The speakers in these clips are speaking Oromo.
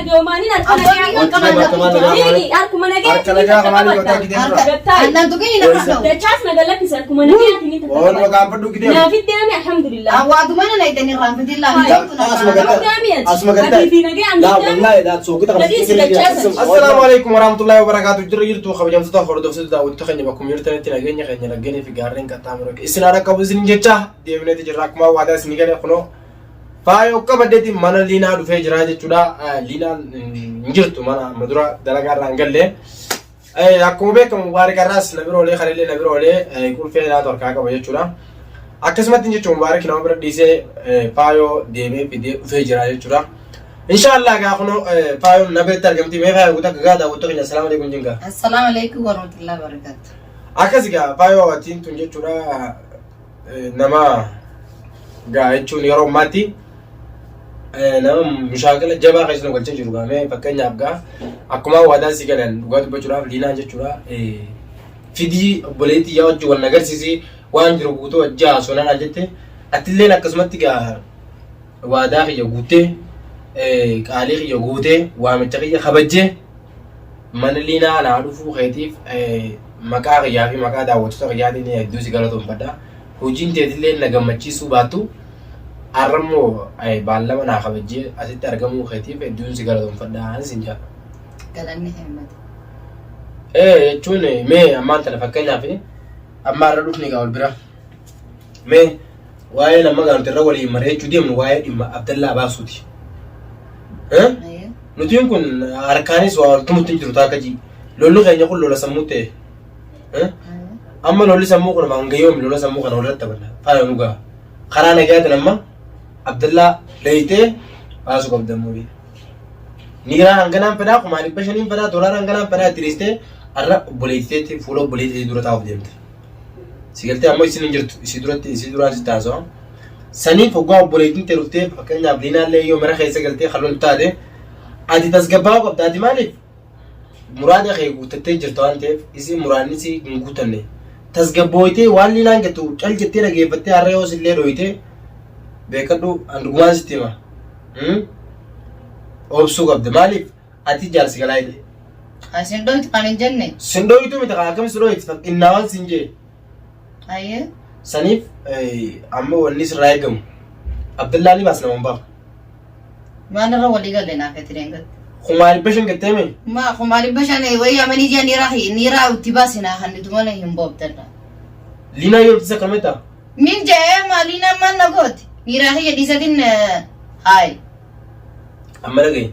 دومانين أركنا السلام عليكم ورحمة الله وبركاته. جريرتو خبيجة مستوى دوسة داود تخني بكم يرتني تلاقيني خني لقيني في قارين كتامرك. إسنارك كابوزين جتة ديمنة تجرك ما وعدا سنيكنا خنو. فايو كبدتي مانا لينا دفع جراجة تدا لينا نجرتو مانا مدرا دلقار رانجلة. أكو بكم مبارك الراس نبرولي خليل نبرولي يكون في لا تركها كبير تدا. أكسمت نجت مبارك نامبر ديسة فايو ديمي في دفع جراجة تدا. إن شاء الله كأخنو فايو نبرة ترجمتي ما فايو قطع قاعدة وتقول السلام عليكم جنگا. السلام عليكم ورحمة الله وبركاته. أكسيكا فايو أتين تنجت تدا نما قاعد تشون يروم ماتي. نعم مشاكل جبا خشنا قلت جروبا ما فكرني أبغى أكما وهذا سيكلن وقت بجرا لينا جتورا فيدي بوليتي يا وجوه النجار سيسي وان جروبوتو جا سونا نجته أتلين أكسمتي كا وهذا في يوجوته كالي في يوجوته وامتري خبجة من لينا نعرفه خيتيف مكان يا في مكان داوت تغيادي نيا دوسي كلاتهم بدا هوجين تدلين نجمتشي سوباتو أرمو أي بالله من أخبجي أسيت أرجمو خيتيف دون سيجارة فدا هنسينجا كلامي حمد تون مي أما أنت لفكرنا فيه أما رلوفني قاول برا مي واي لما قالوا ترى مريض جدي من واي إما عبد الله باسودي نتيجة كن أركاني سوار تموتين جروتا كجي لولو غير يقول لولا سموته أما لولا سموه كنا مانجيوم لولا سموه كنا ولا تبنا فاهم نوجا خرانا جات لما عبد الله ليته باسو قبض موبي نيرا هنگنام پدا خمالي بشنين پدا دولار هنگنام پدا تريسته أرى بوليته فولو بوليته دورة تاو ديمت سيقلته أما يسين نجرت يسي دوران ستازو سنين فوقاو بوليتين تروته فكان يابلينا اللي يوم مرة خيسة قلته خلون تاده عادي تسقباو قبض عادي مالي مراد خي قوتته جرتوان تيف إسي مراني سي نقوتني تسقبويته والي نانجتو چل جتة رجيبته أرى يوس اللي رويته بيكادو أندوان ستيما أوبسو قبض مالف أتي جالس كلايد سندويت قانين جنة سندويت تو متى كم سندويت إناوان سنجي أيه سنيف أمو ونيس رايقم عبد الله لي بس نمبا ما نرى ولي قال لنا كتيرين قد خمالي بشن كتيمي ما خمالي بشان ويا مني جا نيرا وتباسنا هندومنا ينبوب تنا لينا يوم تسكرمتا مين جاي ما لينا ما نقول نيرا هي ديساتين هاي أما لقي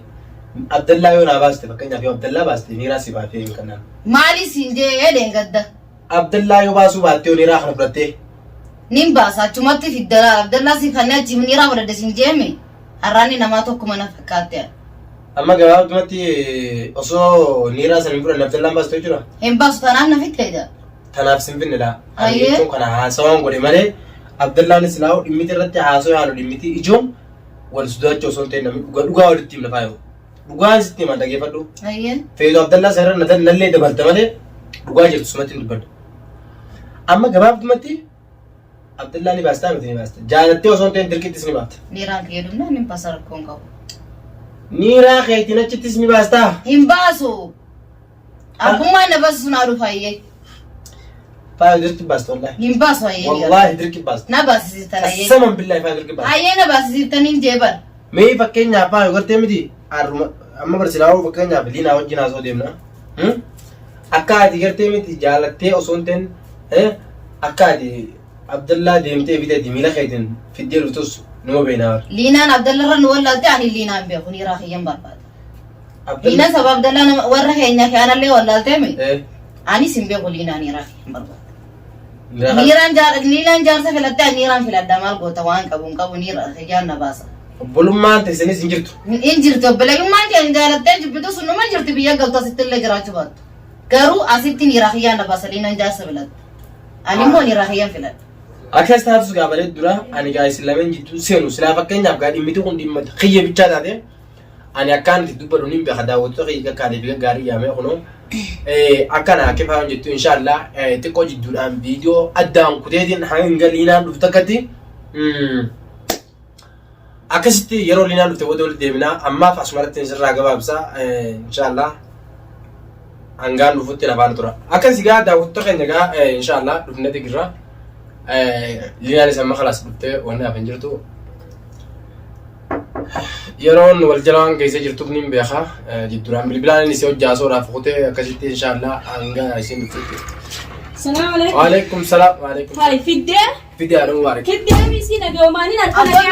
عبد الله يونا باسته فكان في عبد الله باسته نيرا سبا في مكاننا مالي سينجي يدين قد عبد الله يباسو باتيو نيرا خنبرته نيم باسا تمتي في الدلال عبد الله سيخنا جيم نيرا ورد سينجي مي هراني نماتو كمانا فكاتيا أما جواب تمتي أصو نيرا سنبرة عبد الله باسته يجرا هم باسو تنام نفيت كيدا تناف سنبين لا أيه أيوة كنا هاسوان قولي ماله عبد الله نسلاو دميتي رتي هاسو يانو دميتي إجوم والسودان جوسون تينا دوغا ودتيم نفايو دوغا ستيم أنت كيف أدو أيه فيدو عبد الله سهران نتن نللي دبلت ماله دوغا جرت سمتين دبل أما جواب تمتي عبد الله ني باستا متي باستا جانتي وسون تين تركي تسني بات نيرا كيدونا نيم باسر كونكو نيرا خيتي نتي تسني باستا هم باسو أبوما نباسو سنارو فايي فايو دركي باست والله هم باسو أيه والله دركي باست نباس سيرتنا أيه قسما بالله فايو دركي باست أيه نباس سيرتنا جبل مي فكين يا فايو قلت مدي أما برسلاو فكين يا بلينا وجينا زود يمنا أكادي قلت مدي جالتي أصونتن أكادي عبد الله ديمتي بيتا ديميلا خيتن في الدير وتوس نمو بينار لينا عبد الله رن ولا تعني لينا بيخوني راخيين برباد عبد لينا سبب عبد الله ورا هينا كان اللي ولا تمي إيه أني سيمبي لينا ني راخيين برباد نيران جار سفلتا نيران فيلا دمال غوتوان كابون نيرا خيان نباسا بولما أنت سني سنجرتو إنجرتو بلا يوم ما جاني جالتة جبتو سنو ما جرت بيا قلتا ستة جراچ بات كارو أسيتي نيرا خيان نباسا لينا جار سفلت أني مو نيرا خيان فيلا أكثر تحدث قابلت درا أنا جاي سلامين جتو سينو سلام فكين جاب قاعد يميتو كون ديم خيّة بيتشادا ده أنا أكان تدوب رونين بخدا وتو خيّة كاري بيجا غاري يامي خنو أكان أكيد فاهم جتو إن شاء الله تكو جدو الآن فيديو أدام كتيرين هنگلينا دفتكتي akkasitti yeroo liinaa dhufte wal deemina ammaaf asumarratti sirraa gabaabsa inshallah hangaan dhufutti lafaan tura akkasi gaa daawwattoota keenya gaa inshallah dhufne tigirra liinaan isa amma khalaas dhufte wanni hafan jirtu yeroon wal jalaan geesse jirtuuf nin beeka jidduraan bilbilaan inni si hojjaasoodhaaf kutee akkasitti inshallah hanga isin dhufte. السلام عليكم. وعليكم السلام وعليكم. هاي فيديو. فيديو أنا مبارك. فيديو ميسينا بيومانين أركنا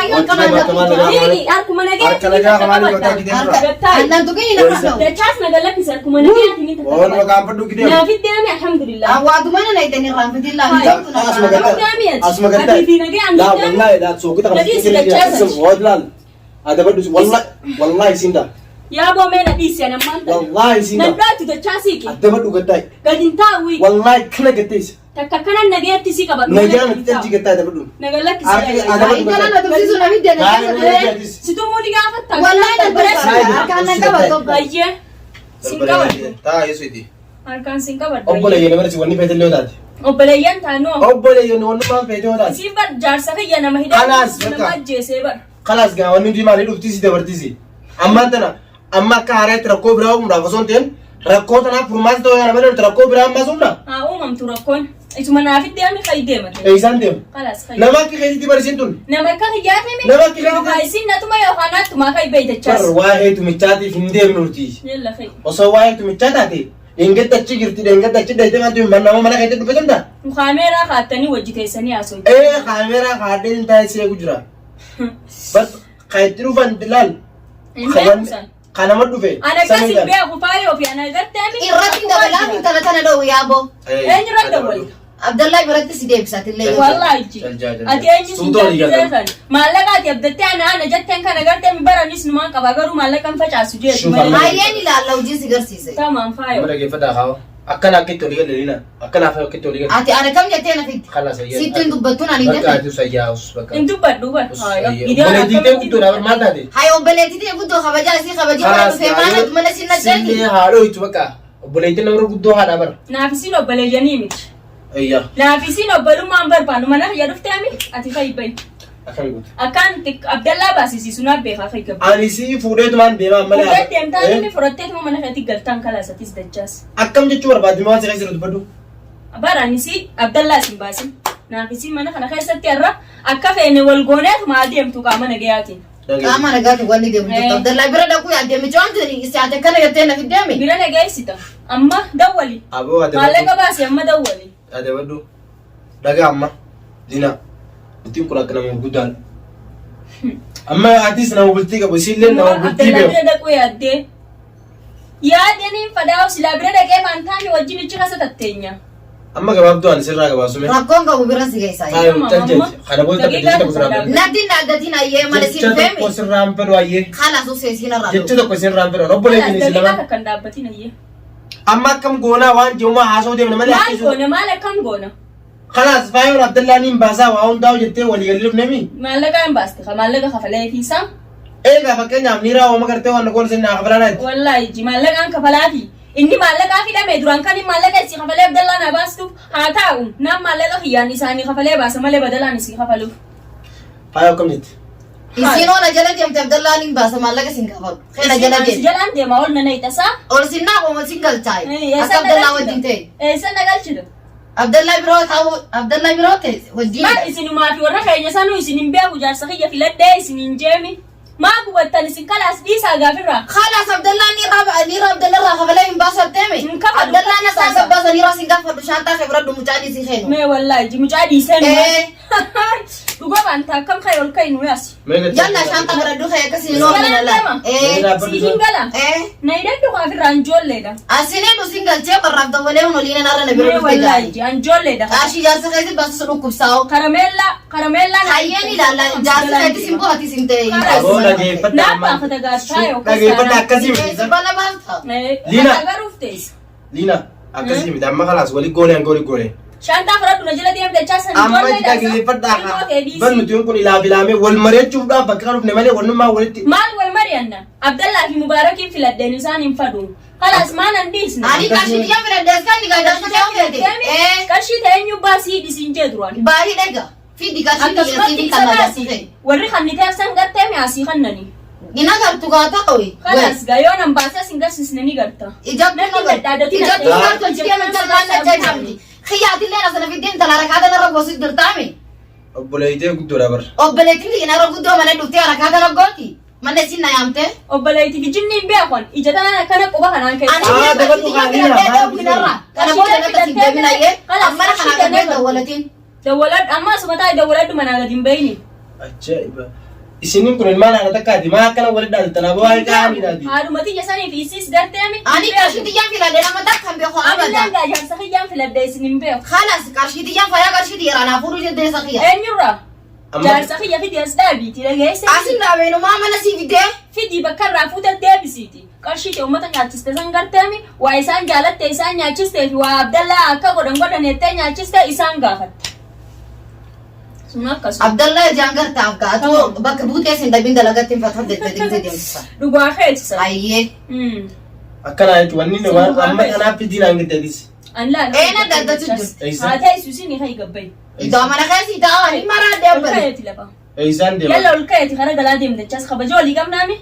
يا ابو مينا بيسي انا ما انت والله سينا نبدات تشاسيكي الدبد وقتاي قد انتاوي والله كنا قتيس تككنا نجيت تسيكا بدو نجانا تجي قتاي دبد نقول لك انا تفسير انا بدي انا ستوموني قافت والله انا برس كان نقبل بايه سينكا تا يسويدي اركان سينكا بدو اوبله ينبرس وني فيت اللي ودات اوبليان تانو اوبله ين ون ما فيت ودات سيبر جارسا يا نما هيدا خلاص ما جيسيبر خلاص غا وني دي مالي دفتي سي دبرتي اما انت أما كهرباء تركوا براهم رافسون تين ركوت أنا فرماس تو أنا بدل تركوا براهم ما زوجنا. أمم تركون إيش ما نافد ديم خيد ديم. إيشان ديم. خلاص خيد. نما كي خيد تبرسين تون. نما كه جاتني مين. نما كي لو خايسين نتوما يا خانات توما خيد بيت الشاس. بر واحد تمشاتي فينديم نورتي. يلا خيد. وصو واحد تمشاتي. إنجت تأشي كرتي إنجت تأشي ده تما توم من نما ملا خيد تبرسين ده. مخاميرا خاتني وجهي سني أسوي. إيه خاميرا خادين تاي سيجوجرا. بس خيد تروفان دلال. خان ما تدوفه. أنا كاسي بيا غفاري وفي أنا قلت أمي. الراتب ده بلا من ثلاثة دو يا أبو. إيه رد أول. عبد الله برد سيدي بسات الليل. والله يجي. أتي أجي سنتين. مالك أتي أبدتي أنا جت كان قلت أمي برا نيس نمان كباغرو مالك كم فجأة سجى. ما يعني لا لو جي سيجار سيسي. تمام فايو. مرة كيف ده خاو. أكن أكيد تولي لينا. أكن أفهم أكيد تولي. أتي أنا كم جتنا في. خلاص يا. سيتين دبتون على بكا أدو سياوس بكا. انتو بدو بس بلدي تقول أنا ما تادي. هاي وبلدي تقول خبجة سي خبجة ولا في مالك من سنة جدي. سيني هارو يتوقع. بلدي نمر قدو هذا بر. نافسين وبلدي نيمت. أيه. نافسين وبلو ما أمبر بانو منا يا دكتور أمي أتي خايب بين. أكان تك عبد الله بس سيسونا بيخا خايب. أنا سي فودت مان بيما ملا. فودت ديم تاني مي فرتت ما منا خاتي قلتان كلا ستيس دجاس. أكم جتشور بعد ما سيري سيرود بدو. أباراني سي عبد الله سيمباسين. نافسين منا خنا خير ستيرة أكفى إنه والجونات ما ديم تو كمان جياتين. كمان جات والدي ديم. عبد الله برد أكو يا ديم جون تري استعد كنا يتنا في ديمي. بيرنا جاي سيتا. أما دولي. أبو هذا. مالك بس أما دولي. هذا بدو. دعى أما. دينا. بتيم كلا كنا موجودان. أما عاديس ناو بلتي كبسيلة ناو بلتي بيو. عبد الله كوي أدي. يا ديني فداو سلابرة كيف أنتاني وجيني تشكا ستتينيا. أما كباب تو أنا سرنا كباسو مين. ركون كابو برا سيجي ساي. أيوة تنجز. خنا بقول تبي تجي تكسر نادين نادين أيه ما لسه جتة فهمي. كسر رام بدو أيه. خلاص وسيسينا رادو. جتة كسر رام بدو. رب بولي كنيسة لما. دقيقة كان دابتين أيه. أما كم غونا وان جوما حاسو دي من مالك. مال غونا مالك كم غونا. خلاص فاهم عبد الله نيم باسا وان داو جتة ولي يقلب نمي. مالك كم باستي مالك خفلة في سام. إيه كفكين يا منيرا وما كرتة وانا كون سنة خبرنا. والله يجي مالك أنك فلاتي. إني مالك أخي ده مدران كاني مالك إسي خفلة عبد الله نباستو هاتاو نام مالك أخي يعني ساني خفلة باس مالك بدلان إسي خفلو. فاهم كم جت. إسينو نجلد يوم عبد الله نيم باس مالك سينغافور. خير نجلد. جلان دي ما قلنا نيتسا. और सिन्ना को मत सिंगल चाय अब्दुल्ला वदीते ऐसा नगल चिदो अब्दुल्ला बिरो थे वदी ما إسي نما في ورا خير نسانو إسي نبيع وجار سخية في لده إسي نجامي ما قوة تنسين كلاس ديسا غافرة خلاص عبدالله نيرا عبدالله راخبلا ينباسر تيمي عبدالله نسا باسا نيرا سنغافور بشانتا خبرة دو مجادي سي خينو ما والله جي مجادي سن وقف أنت كم خير الكين وياسي يلا شانتا خبرة دو خير كسي نو من الله سيهين غلا نايدن دو غافرة أنجول ليدا أسيني دو سنغل تيب الرف دوليه ونولينا نارا ما نبيرو والله جي أنجول ليدا أشي جارس خيزي بس سلو كبساو كراميلا خياني لا جارس خيزي سنبو هاتي سنتي نابا خدقات تايو Dhaggeeffadha akkasii miti. bala malta Liina. Agaruftees. Liina akkasii miti amma khalaas wali gooneen gooli gooneen. Shanta fudhadhu na jala deemte chaasan Amma dhaggeeffadha ban nuti kun ilaafilaamee wal mari'achuudhaaf bakka kan dhufne malee wannummaa walitti. Maal wal mari'anna? Abdallaa fi Mubaarakiin filadheen isaan hin fadhu. Khalaas maan an dhiisna. ani kashi diya filadhees kan diga darsa ta'u fedhe Qarshii ta'een yubbaa sii dhisiin jee duraan. baari dhega Fidi qarshii akkasumatti dhiyeessii isa kan baasi lajaasise. warri kanniteef san gartee mi'aasii kannani Ina gartu gaata qawi. kanas gayoo nan baasee sin garsiisne ni garta Ijabdu gartu jibee majallaan najjajamti. Khiyyaatillee asana fiddeen talaara kaata narra gosi dirtaame. Obboleeyitee guddoodha bar. Obboleettiin ina guddoo mana dhuftee harakaata naggooti. Manne sinna yaamte. obboleeyti gijinni hin beekon ija tanaan akkana quba kanaan Ani keessa dabaluu qaaliidha. Kana booda natti siin deeminaayee ammana kana gabbee dawwalatiin. dawwaladhu amma asuma taa'e dawwaladhu manaa gadi hin bayini Ajaa'iba. Isiniin kun ilmaan haadha takkaati. Maa akkana walitti dhaadatan aboo haa qaamiidhaati. haadhumati ija saniif isiis garteemi Ani qarshii tiyyaan filadhee nama takkan beeku abada. amilleen gaajaarsa kiyyaan filadde isin hin beeku Khalas qarshii tiyyaan fayaa qarshii tiyyaraa naafuruu jettee sakiyya. eenyurra jaarsa kiyya fidi as dhaabiiti dhageesse Asin dhaabeenumaa mana sii fidee. fidii bakka irraa fuute deebisiiti qarshii ta'e uummata nyaachiste san garteemi waa isaan jaalatte isaan nyaachistee fi waa abdallaa akka godhan jettee nyaachiste isaan gaafatte sun akkasuma Abdallah ijaan gartaaf gaatu bakka buutee sin dhabin dalagatti hin fatafde deddeemtee deemsisa. dhugaa keessa Ayyee. Akkana jechuun wanni inni waan amma kanaaf fidii naan giddeetis. anlaan Eena daddatu jiru. haa ta'e isin kai gabbay Iddoo mana keessi taa'an hin maraa ol deebbale. kayeeti lafa Eeysaan deema. yalla ol kayeeti kara galaa deemtachas kabaja walii qabnaami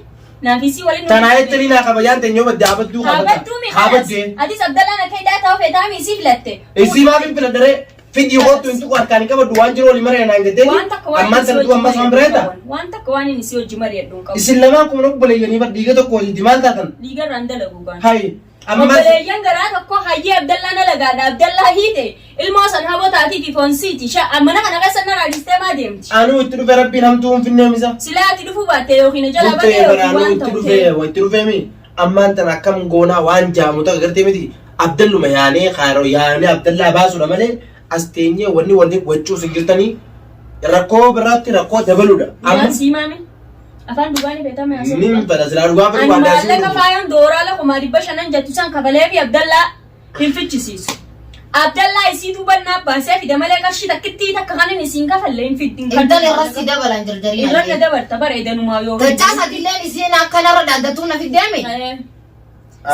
naafisii waliin Tanaa jettanii naa kabajaan ta'e nyoo badde haabaduu Haabadduumi Haabaddee. adis abdallaan akka hidhaa ta'uu feetaami isii filatte Isii maaf hin filaddaree fidii hootu hin tuqu harkaan hin qabaddu waan jiru walii maree naan giddeeti. waan takka waan Ammaan sanatti waan masaan bireeta. waan takka waan inni si hojii mari'adhu hin qabu Isin lamaan kun obboleeyyanii bar dhiiga tokko hojii maal taatan? liigarraan dalagu gaan Hayi. Ammas obboleeyyan garaa tokko hayyee abdallaa na lagaadha abdallaa hiite ilmoo san habotaatii fi foonsiiti mana kana keessa na raadistee maa deemti anuu itti dhufe rabbiin hamtuu hin finneemisa. silaati dhufuu baatte yookiin jala baatee Buttee yookiin baraanuu waan itti ta'u dhufee itti dhufeemi. Ammaan tan akkam goonaa waan jaamuta agartee miti. Abdalluma yaanee kaaroo yaanee abdallaa baasuudha malee as teenyee wanni wachuus hin jirtanii rakkoo biraatti rakkoo dabaluudha. ta'e siimaami afaan dhugaanii feetame Nin fedha silaa dhugaa fedhu ani waan daasii maallaqa faayan dooraalaa kumaa 500 jettu san kafalee fi abdallaa hin fichisiisu abdallaa isii duubannaa baasee fide malee qarshii takkittii takka kanin isiin kafalle hin fiddin Intal irratti dabalan jarjariin. irra na dabarta bareedanumaa yoo Dachaa sadilleen isiin akkanarra dhaaddatuu na fiddeemi.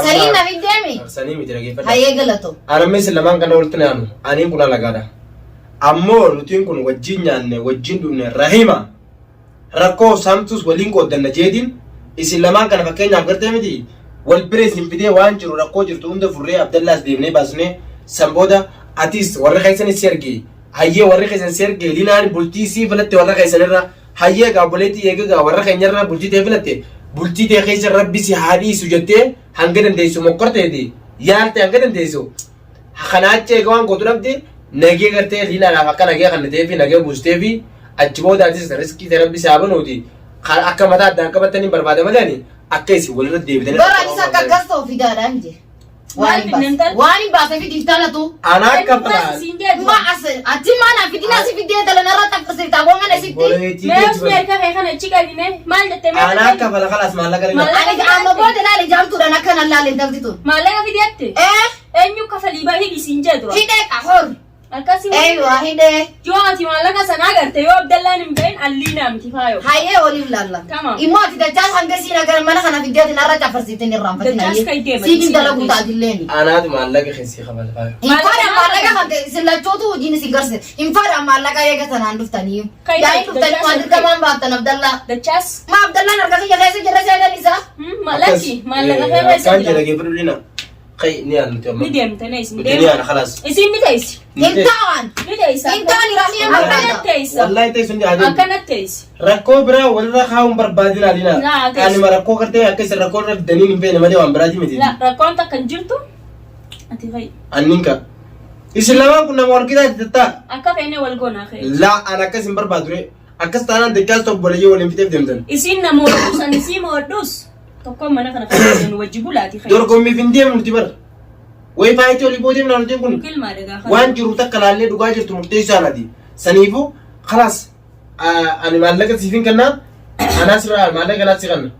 Sanii na fiddeemi. Sanii miti dhageeffadha. Hayyee galatu. Aramees lamaan kana walitti naanu aniin kun alagaadha. Ammoo nutiin kun wajjin nyaanne wajjin dhumne rahima. Rakkoo saamtus waliin qooddanna jeedin isin lamaan kana fakkeenyaaf gartee miti wal biree isin fidee waan jiru rakkoo jirtu hunda furree abdallaas deemnee baasnee san booda atis warri keessan si argee hayyee warri keessan si argee linaan bultii sii filatte warra keessanirra hayyee gaaboleetti eegagaa warra keenyarra bultii tee filatte bultii tee keessa rabbi si haadhiisu jettee hanga dandeessu mokkorteeti yaalte hanga dandeessu kanaacha eega waan gootu dhabde nagee gartee liinaadhaaf akka nagee kannatee fi nagee buustee fi achi boodaatis riskii ta'e rabbi saa banuuti akka mataa addaan qabatanii barbaada malee akka isin walirra deebitanii Goraanis akka akkas ta'u fidaadhaa miti. Waan hin baasee fidiif talatu. ana akka fadhaa Ma ati maanaa fidinaa si fiddee talanarra takkasee taaboo mana sitti. boleetii mee geejjiba usni erga kee kana achi qabime maal jettee ana akka fala kalaas maallaqa lina Ani amma booda laale jaamtuudhaan akka nan laale intalti tun. maallaqa fideette eenyu kafalii bahii isiin jee dura Hidhee qaxoor. akkasii Eeywa hidhee. yoo ati maallaqa sana agarte yoo abdallaan hin bahin alliinaa miti faayo Hayyee waliif laalla. Tamam. Immoo ati dachaan hanga siin agar mana kana fiddeetiin har'a cafarsiitiin irraanfatin Dachaas kai deema, Siitiin isiin dalaguu deema. taatilleeni. anaatu maallaqa keessii qabal faayo Infaadha maallaqa kan ta'e sillachootu hojiin isin garse. Infaadha maallaqa eega sanaan dhuftanii. Kai Yaa'in dhuftanii dachaas waan dirqamaan baattan Abdallaa. dachaas Ma Abdallaan harka kiyya keessa jirra seegan isaa. maalaki maallaqa kee kan keessa jira jira geeffadhu lina kai ni aan nuti amma ni deemtane isin nuti ni deema aan kalaas isin ni teessi Hin ta'an. ni teessa Hin taani rafii hin akkanatti barbaada. teessa wallahi ta'e sun jaadeen akkanatti teessi rakkoo biraa walirra kaa'uun barbaadina lina Naa, teessu. anima rakkoo gartee akka isin rakkoo irra fidanii hin beene malee waan biraati miti la rakkoon takka hin jirtu ati fayyi anninka isin lamaan kun nama walqitaa jettaa akka feene wal goonaa kee laa an akkas hin barbaadure akkas taanaan deeggaas tokko boleeyyee waliin fiteef deemtan isin namoota san isii moodhus tokko mana kana fayyadamu wajji bulaati kee dorgommiif hin deemnu nuti bara way faayitii olii boodeem na nuti kun kilmaa dhagaa waan jiru takka laallee dhugaa jirtu murteessuu isaanaati saniifu khalaas ani maallaqa siifin kennaa anaas irraa maallaqa kanaas si kenna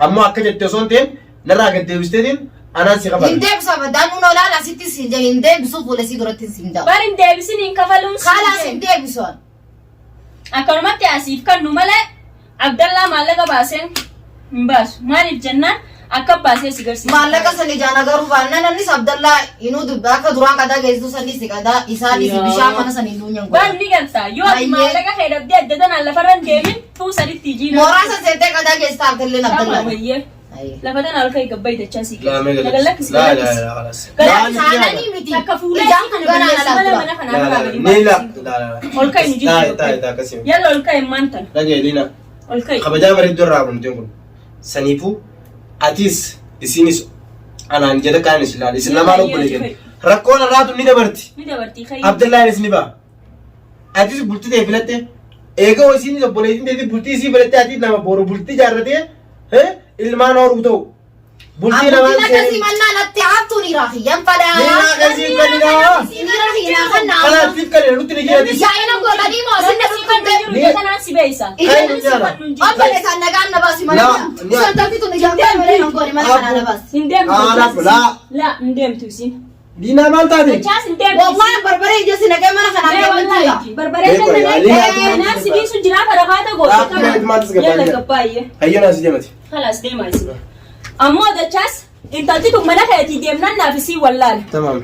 ammoo akka jette osoo hin ta'in narraa gad deebisteetiin anaas si Hin qabata deebisu abaddaan nun olaal asitti siin jedhe hin deebisu fuula sii duratti siin ta'u. barin deebisin hin kafaluun Kaalaas hin deebisu. akkanumatti asiif kannu malee abdallaa maallaqa baaseen hin baasu maaliif jennaan akka baasee si garsiisa. Maallaqa sani jaana garuu baannaan annis Abdallaa inuu dubbii akka duraan qadaa geessisu sanis qadaa isaanis bishaan mana sanii duunyan godha. Baan ni galtaa yoo maallaqa kee dhabdee adda tanaan lafarran deemin tuu sanitti jiina. Mooraa saseetee qadaa geessisaa Abdalleen Abdallaa. Wayyee. Lafa tanaan ol ka'e gabbay dachaa si لا ما Naga lakkisi. لا لا لا خلاص Saananii miti. Akka fuulee Ijaan kana kana balleessu ganaa malee ala mana dura. kanaa لا biraa gadi لا لا baasii. لا لا Ol ka'i nu لا jijjiirra. لا كسيم Yalla ol ka'i maantan. لا جايلينا Ol ka'i. خبجا مريد دور رابن تقول سنيفو أتيس إسينيس أنا أنجدا كان إسلام إسلام ما لو بقولين ركونا راتو نيدا برتي Ni dabartii ka'i. عبد الله إسنيبا أتيس بولتي ده فلته إيجا وإسيني جب بولين ده بولتي إسي فلته أتيس نما بورو بولتي جارته ها إلمان اور بتو بولتي نما Abbootiin akkasii mannaa natti haaftuun iraafiyyaan fadhaa. Nina kasih kalina. Isin iraafiyyaan kannaa. Kalau fit kalian lu tidak jadi. Yaa'ina godhanii moo sinna sii fadhee. Ni kanaan si beeysa. Obbole isaan nagaan na baasi malee. Isaan tatti tun ijaan kan malee nan goone malee kanaa na baasi. Hin deemtu. Anak la. La hin deemtu isin. Dina mal tadi. Dachaas hin deemtu. Wallahi barbaree ija si nagee mana kanaa Mee deemantu yaa. wallahi barbaree Beeko yaa, kan Alina malee. ati Naan si biisu jiraa kada kaata Ah, kaya tumatis ka Yalla baliya. gabbaayyee. Ayo nasi jamati. Halas deemaa isin. Ammoo dachaas intalti tun mana keetii deemnaan naaf isii wallaala. Tamam.